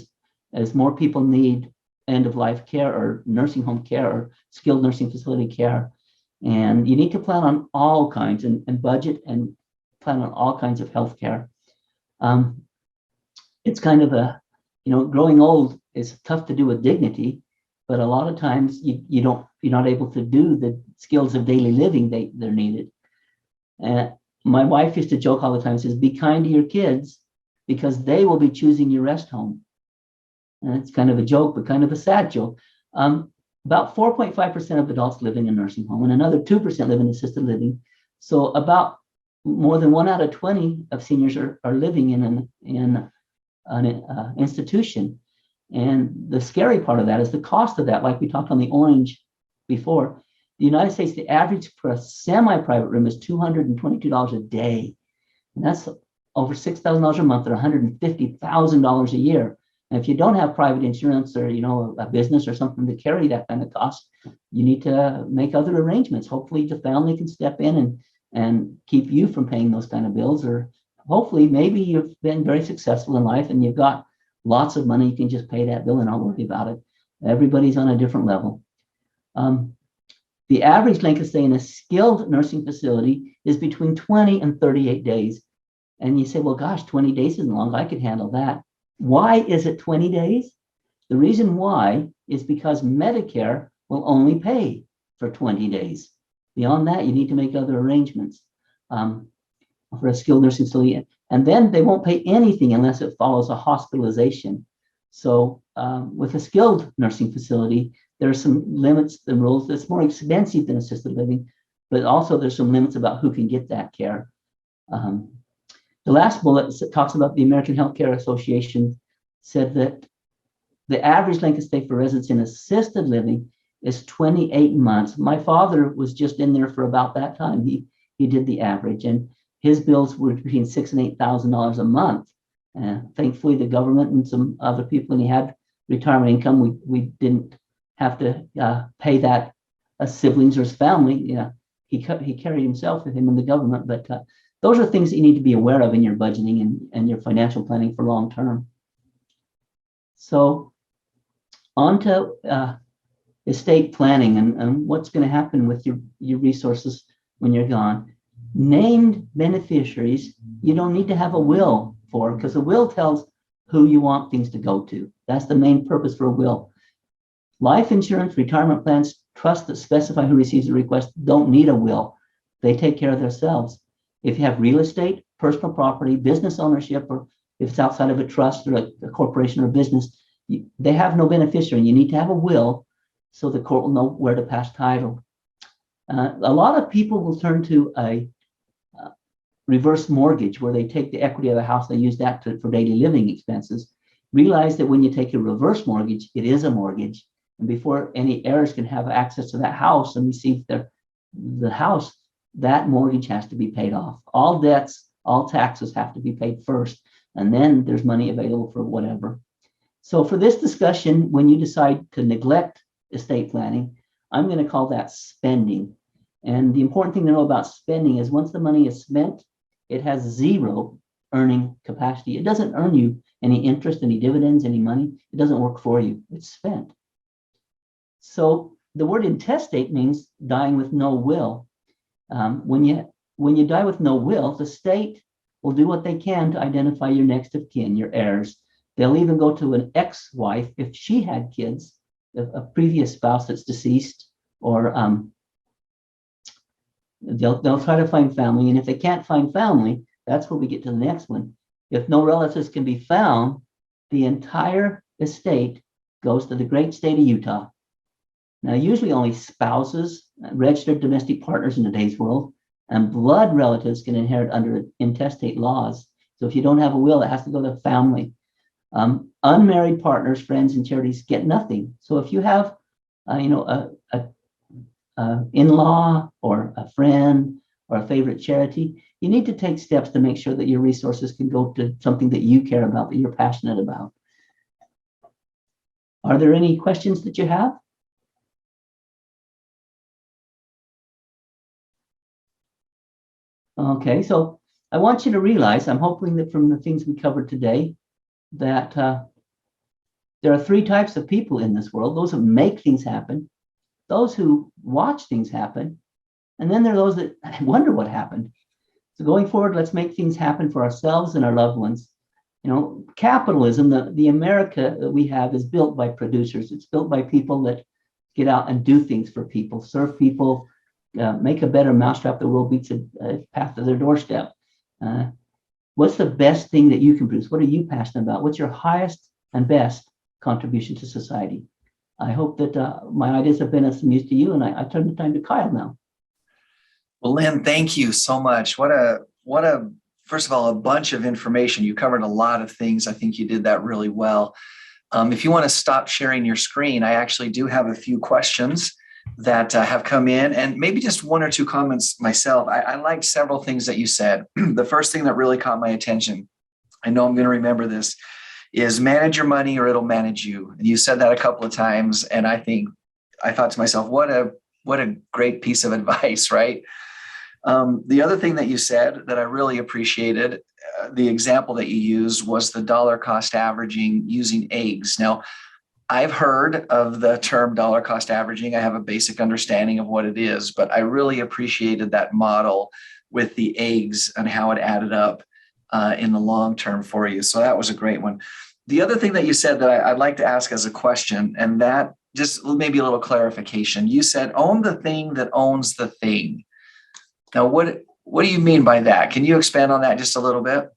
as more people need end-of-life care or nursing home care or skilled nursing facility care. And you need to plan on all kinds and budget and plan on all kinds of health care. It's kind of growing old is tough to do with dignity, but a lot of times you're not able to do the skills of daily living they're needed. My wife used to joke all the time, says, be kind to your kids because they will be choosing your rest home. And it's kind of a joke, but kind of a sad joke. About 4.5% of adults live in a nursing home, and another 2% live in assisted living. So about more than 1 out of 20 of seniors are living in an institution. And the scary part of that is the cost of that. Like we talked on the orange before, the United States, the average for a semi-private room is $222 a day. And that's over $6,000 a month, or $150,000 a year. And if you don't have private insurance, or a business or something to carry that kind of cost, you need to make other arrangements. Hopefully the family can step in and keep you from paying those kind of bills, or hopefully maybe you've been very successful in life and you've got lots of money, you can just pay that bill and not worry about it. Everybody's on a different level. The average length of stay in a skilled nursing facility is between 20 and 38 days. And you say, well, gosh, 20 days isn't long. I could handle that. Why is it 20 days? The reason why is because Medicare will only pay for 20 days. Beyond that, you need to make other arrangements for a skilled nursing facility. And then they won't pay anything unless it follows a hospitalization. So with a skilled nursing facility, there are some limits and rules. It's more expensive than assisted living, but also there's some limits about who can get that care. The last bullet talks about the American Healthcare Association said that the average length of stay for residents in assisted living is 28 months. My father was just in there for about that time. He did the average, and his bills were between $6,000 and $8,000 a month. Thankfully, the government and some other people, and he had retirement income. We didn't have to pay that as siblings or his family. Yeah, he carried himself with him in the government. But those are things that you need to be aware of in your budgeting and your financial planning for long term. So on to estate planning and what's going to happen with your resources when you're gone. Named beneficiaries, you don't need to have a will for, because a will tells who you want things to go to. That's the main purpose for a will. Life insurance, retirement plans, trusts that specify who receives a request don't need a will. They take care of themselves. If you have real estate, personal property, business ownership, or if it's outside of a trust or a corporation or business, they have no beneficiary. You need to have a will so the court will know where to pass title. A lot of people will turn to a reverse mortgage where they take the equity of the house, they use that for daily living expenses. Realize that when you take a reverse mortgage, it is a mortgage. And before any heirs can have access to that house and receive the house, that mortgage has to be paid off. All debts, all taxes have to be paid first, and then there's money available for whatever. So for this discussion, when you decide to neglect estate planning, I'm going to call that spending. And the important thing to know about spending is once the money is spent, it has zero earning capacity. It doesn't earn you any interest, any dividends, any money. It doesn't work for you. It's spent. So the word intestate means dying with no will. When you die with no will, the state will do what they can to identify your next of kin, your heirs. They'll even go to an ex-wife if she had kids, a previous spouse that's deceased, or they'll try to find family. And if they can't find family, that's where we get to the next one. If no relatives can be found, the entire estate goes to the great state of Utah. Now, usually only spouses, registered domestic partners in today's world, and blood relatives can inherit under intestate laws. So if you don't have a will, it has to go to family. Unmarried partners, friends, and charities get nothing. So if you have, in-law or a friend or a favorite charity, you need to take steps to make sure that your resources can go to something that you care about, that you're passionate about. Are there any questions that you have? Okay, so I want you to realize, I'm hoping that from the things we covered today, that there are three types of people in this world: those who make things happen, those who watch things happen, and then there are those that wonder what happened. So going forward, let's make things happen for ourselves and our loved ones. Capitalism, the America that we have, is built by producers. It's built by people that get out and do things for people, serve people, make a better mousetrap. The world beats a path to their doorstep. What's the best thing that you can produce? What are you passionate about? What's your highest and best contribution to society? I hope that my ideas have been of some use to you, and I turn the time to Kyle now. Well, Lynn, thank you so much. What a first of all, a bunch of information. You covered a lot of things. I think you did that really well. If you want to stop sharing your screen, I actually do have a few questions that have come in, and maybe just one or two comments myself. I liked several things that you said. The first thing that really caught my attention, I know I'm going to remember this, is manage your money or it'll manage you. And you said that a couple of times, and I thought to myself, what a great piece of advice, right? The other thing that you said that I really appreciated the example that you used was the dollar cost averaging using eggs. Now, I've heard of the term dollar cost averaging. I have a basic understanding of what it is, but I really appreciated that model with the eggs and how it added up in the long term for you. So that was a great one. The other thing that you said that I'd like to ask as a question, and that just maybe a little clarification. You said, own the thing that owns the thing. Now, what do you mean by that? Can you expand on that just a little bit?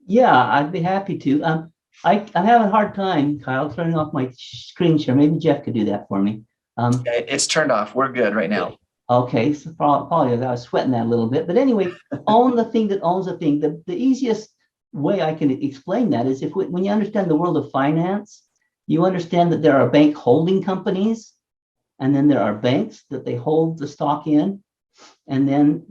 Yeah, I'd be happy to. I have a hard time, Kyle, turning off my screen share. Maybe Jeff could do that for me. Okay, it's turned off. We're good right now. Okay, so probably I was sweating that a little bit. But anyway, own the thing that owns the thing. The easiest way I can explain that is when you understand the world of finance, you understand that there are bank holding companies, and then there are banks that they hold the stock in, and then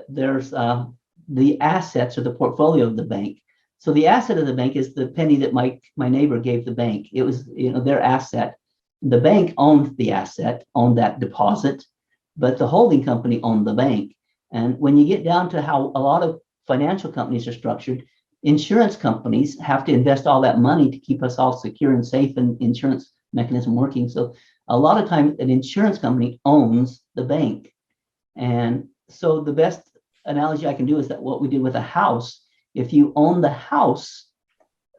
there's the assets or the portfolio of the bank. So the asset of the bank is the penny that my neighbor gave the bank. It was their asset. The bank owned the asset, owned that deposit, but the holding company owned the bank. And when you get down to how a lot of financial companies are structured, insurance companies have to invest all that money to keep us all secure and safe and insurance mechanism working. So a lot of times an insurance company owns the bank. And so the best analogy I can do is that what we did with a house, if you own the house,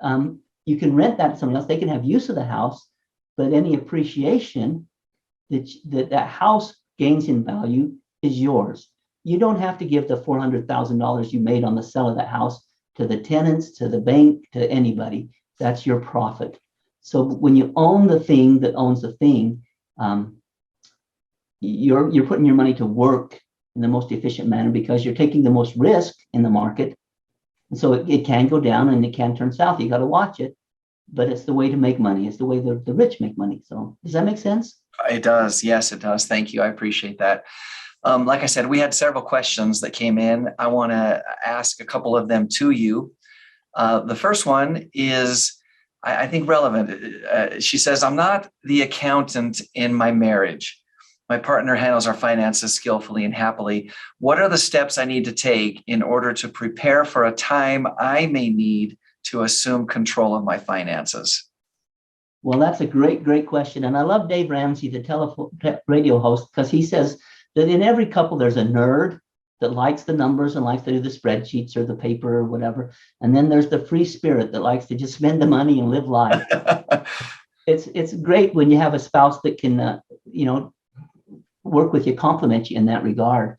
you can rent that to someone else. They can have use of the house, but any appreciation that house gains in value is yours. You don't have to give the $400,000 you made on the sale of that house to the tenants, to the bank, to anybody. That's your profit. So when you own the thing that owns the thing, you're putting your money to work in the most efficient manner because you're taking the most risk in the market. And so it can go down and it can turn south. You got to watch it, but it's the way to make money. It's the way the rich make money. So does that make sense? It does. Yes, it does. Thank you. I appreciate that. Like I said, we had several questions that came in. I want to ask a couple of them to you. The first one is, I think, relevant. She says, I'm not the accountant in my marriage. My partner handles our finances skillfully and happily. What are the steps I need to take in order to prepare for a time I may need to assume control of my finances? Well, that's a great question. And I love Dave Ramsey, the radio host, because he says that in every couple, there's a nerd that likes the numbers and likes to do the spreadsheets or the paper or whatever. And then there's the free spirit that likes to just spend the money and live life. It's great when you have a spouse that can, work with you, compliment you in that regard.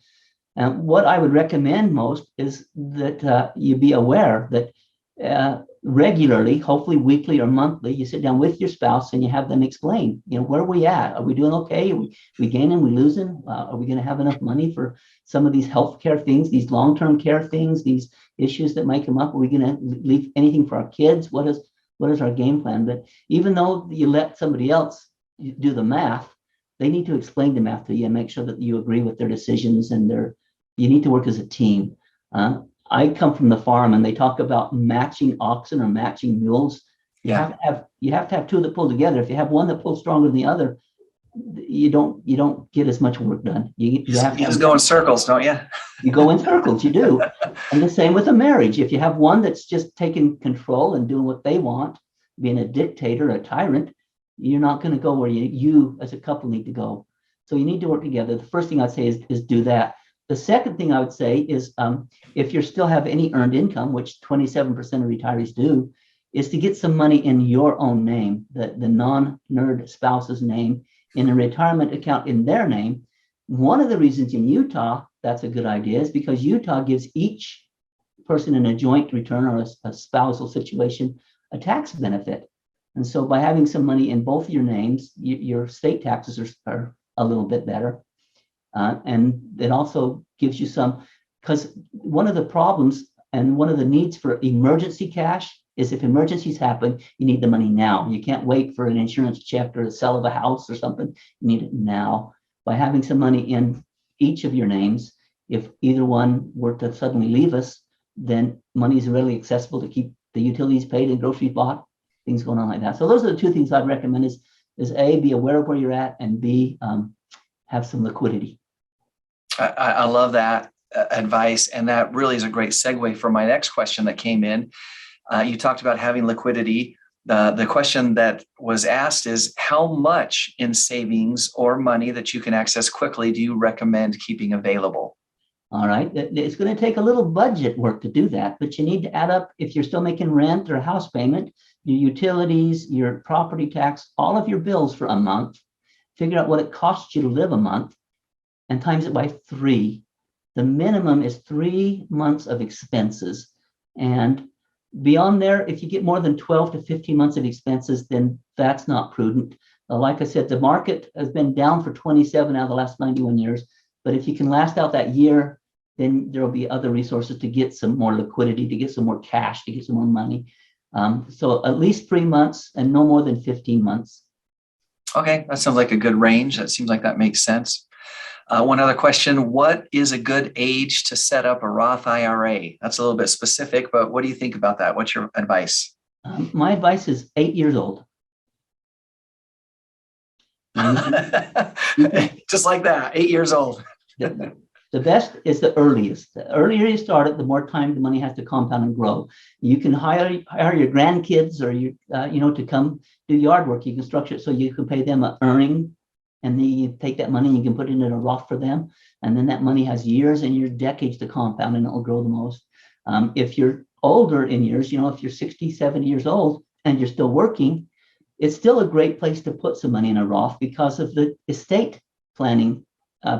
And what I would recommend most is that you be aware that regularly, hopefully weekly or monthly, you sit down with your spouse and you have them explain, where are we at? Are we doing okay? Are we gaining? Are we losing? Are we going to have enough money for some of these healthcare things, these long-term care things, these issues that might come up? Are we going to leave anything for our kids? What is our game plan? But even though you let somebody else do the math, they need to explain the math to you and make sure that you agree with their decisions, and you need to work as a team. I come from the farm, and they talk about matching oxen or matching mules. You have to have two that pull together. If you have one that pulls stronger than the other, you don't get as much work done. You just go in circles, don't you? You go in circles, you do. And the same with a marriage. If you have one that's just taking control and doing what they want, being a dictator, a tyrant, you're not going to go where you as a couple need to go. So you need to work together. The first thing I'd say is do that. The second thing I would say is if you still have any earned income, which 27% of retirees do, is to get some money in your own name, the non-nerd spouse's name, in a retirement account in their name. One of the reasons in Utah that's a good idea is because Utah gives each person in a joint return or a spousal situation a tax benefit. And so by having some money in both your names, your state taxes are a little bit better. And it also gives you some, because one of the problems and one of the needs for emergency cash is if emergencies happen, you need the money now. You can't wait for an insurance check or the sale of a house or something. You need it now. By having some money in each of your names, if either one were to suddenly leave us, then money is readily accessible to keep the utilities paid and groceries bought, things going on like that. So those are the two things I'd recommend is A, be aware of where you're at, and B, have some liquidity. I love that. advice. And that really is a great segue for my next question that came in. You talked about having liquidity. The question that was asked is, how much in savings or money that you can access quickly do you recommend keeping available? All right. It's going to take a little budget work to do that, but you need to add up, if you're still making rent or house payment, your utilities, your property tax, all of your bills for a month, figure out what it costs you to live a month and times it by 3. The minimum is 3 months of expenses. And beyond there, if you get more than 12 to 15 months of expenses, then that's not prudent. Like I said, the market has been down for 27 out of the last 91 years. But if you can last out that year, then there will be other resources to get some more liquidity, to get some more cash, to get some more money. So at least 3 months and no more than 15 months. Okay, that sounds like a good range. That seems like that makes sense. One other question, what is a good age to set up a Roth IRA? That's a little bit specific, but what do you think about that? What's your advice? My advice is 8 years old. Just like that, 8 years old. The best is the earliest. The earlier you start it, the more time the money has to compound and grow. You can hire your grandkids or to come do yard work. You can structure it so you can pay them an earning, and then you take that money and you can put it in a Roth for them. And then that money has years and years, decades to compound, and it will grow the most. If you're older in years, if you're 60, 70 years old and you're still working, it's still a great place to put some money in a Roth because of the estate planning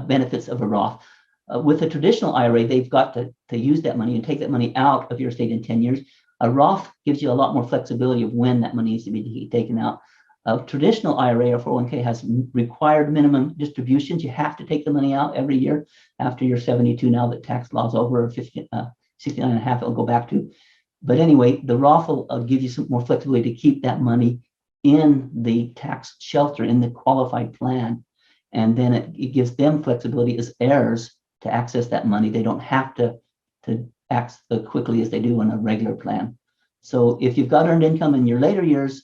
benefits of a Roth. With a traditional IRA, they've got to use that money and take that money out of your estate in 10 years. A Roth gives you a lot more flexibility of when that money needs to be taken out. A traditional IRA or 401k has required minimum distributions. You have to take the money out every year after you're 72. Now that tax law's over, 69 and a half, it'll go back to. But anyway, the Roth will give you some more flexibility to keep that money in the tax shelter, in the qualified plan. And then it gives them flexibility as heirs to access that money. They don't have to act as quickly as they do in a regular plan. So if you've got earned income in your later years,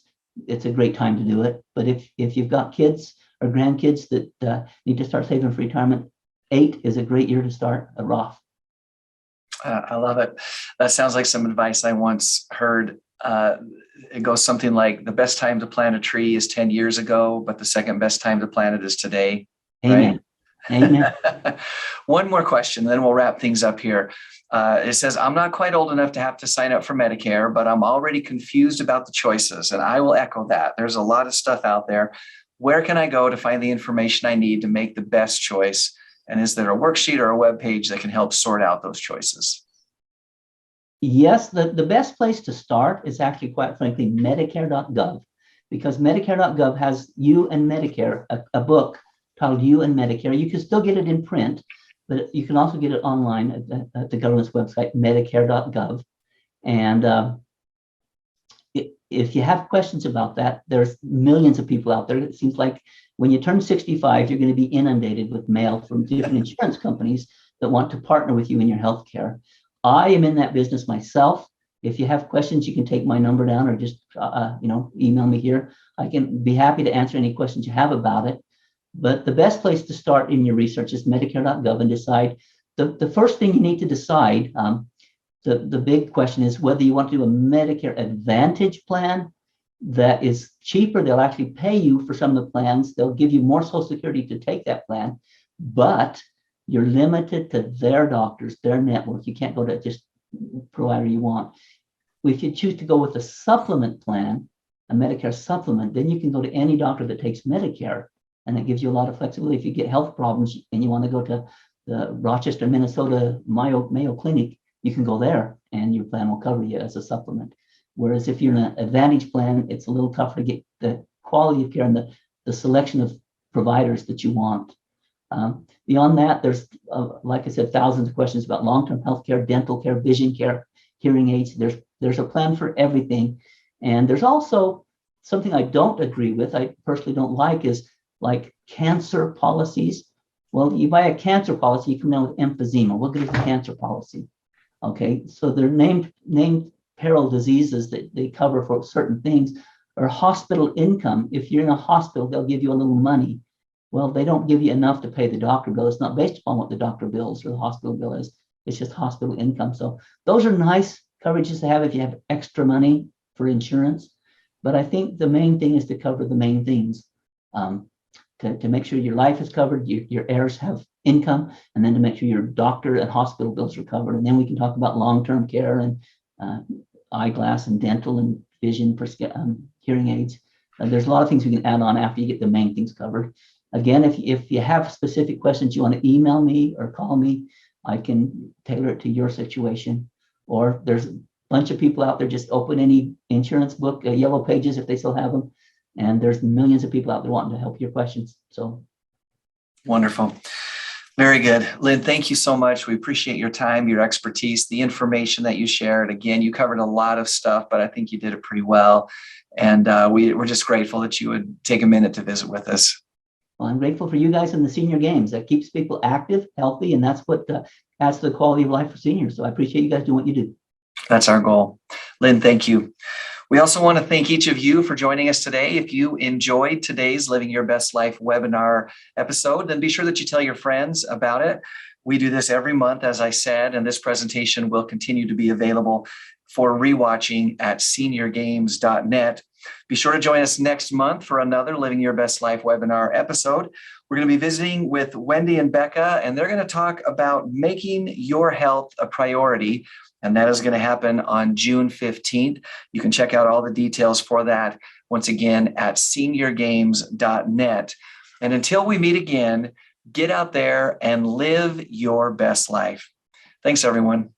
it's a great time to do it. But if you've got kids or grandkids that need to start saving for retirement, 8 is a great year to start a Roth. I love it. That sounds like some advice I once heard. It goes something like, the best time to plant a tree is 10 years ago, but the second best time to plant it is today. Amen. Right? Amen. One more question, then we'll wrap things up here. It says, I'm not quite old enough to have to sign up for Medicare, but I'm already confused about the choices. And I will echo that. There's a lot of stuff out there. Where can I go to find the information I need to make the best choice? And is there a worksheet or a web page that can help sort out those choices? Yes, the best place to start is actually, quite frankly, Medicare.gov, because Medicare.gov has You and Medicare, a book titled You and Medicare. You can still get it in print, but you can also get it online at the government's website, Medicare.gov. And if you have questions about that, there's millions of people out there. It seems like when you turn 65, you're going to be inundated with mail from different insurance companies that want to partner with you in your healthcare. I am in that business myself. If you have questions, you can take my number down or just email me here. I can be happy to answer any questions you have about it. But the best place to start in your research is Medicare.gov and decide. The first thing you need to decide, the big question is whether you want to do a Medicare Advantage plan that is cheaper. They'll actually pay you for some of the plans. They'll give you more Social Security to take that plan, but you're limited to their doctors, their network. You can't go to just provider you want. If you choose to go with a supplement plan, a Medicare supplement, then you can go to any doctor that takes Medicare, and it gives you a lot of flexibility. If you get health problems and you want to go to the Rochester, Minnesota Mayo Clinic, you can go there and your plan will cover you as a supplement. Whereas if you're in an Advantage plan, it's a little tougher to get the quality of care and the selection of providers that you want. Beyond that, there's, like I said, thousands of questions about long-term health care, dental care, vision care, hearing aids. There's a plan for everything. And there's also something I don't agree with, I personally don't like, is like cancer policies. Well, you buy a cancer policy, you come down with emphysema. What good is the cancer policy? Okay, so they're named peril diseases that they cover for certain things, or hospital income. If you're in a hospital, they'll give you a little money. Well, they don't give you enough to pay the doctor bill. It's not based upon what the doctor bills or the hospital bill is. It's just hospital income. So those are nice coverages to have if you have extra money for insurance. But I think the main thing is to cover the main things, to make sure your life is covered, your heirs have income, and then to make sure your doctor and hospital bills are covered. And then we can talk about long-term care and eyeglass and dental and vision, hearing aids. There's a lot of things we can add on after you get the main things covered. Again, if you have specific questions, you want to email me or call me, I can tailor it to your situation. Or there's a bunch of people out there, just open any insurance book, Yellow Pages, if they still have them. And there's millions of people out there wanting to help your questions. So wonderful. Very good. Lynn, thank you so much. We appreciate your time, your expertise, the information that you shared. Again, you covered a lot of stuff, but I think you did it pretty well. And we're just grateful that you would take a minute to visit with us. Well, I'm grateful for you guys in the senior games. That keeps people active, healthy, and that's what adds to the quality of life for seniors. So I appreciate you guys doing what you do. That's our goal. Lynn, thank you. We also want to thank each of you for joining us today. If you enjoyed today's Living Your Best Life webinar episode, then be sure that you tell your friends about it. We do this every month, as I said, and this presentation will continue to be available for rewatching at seniorgames.net. Be sure to join us next month for another Living Your Best Life webinar episode. We're going to be visiting with Wendy and Becca, and they're going to talk about making your health a priority. And that is going to happen on June 15th. You can check out all the details for that once again at seniorgames.net. And until we meet again, get out there and live your best life. Thanks, everyone.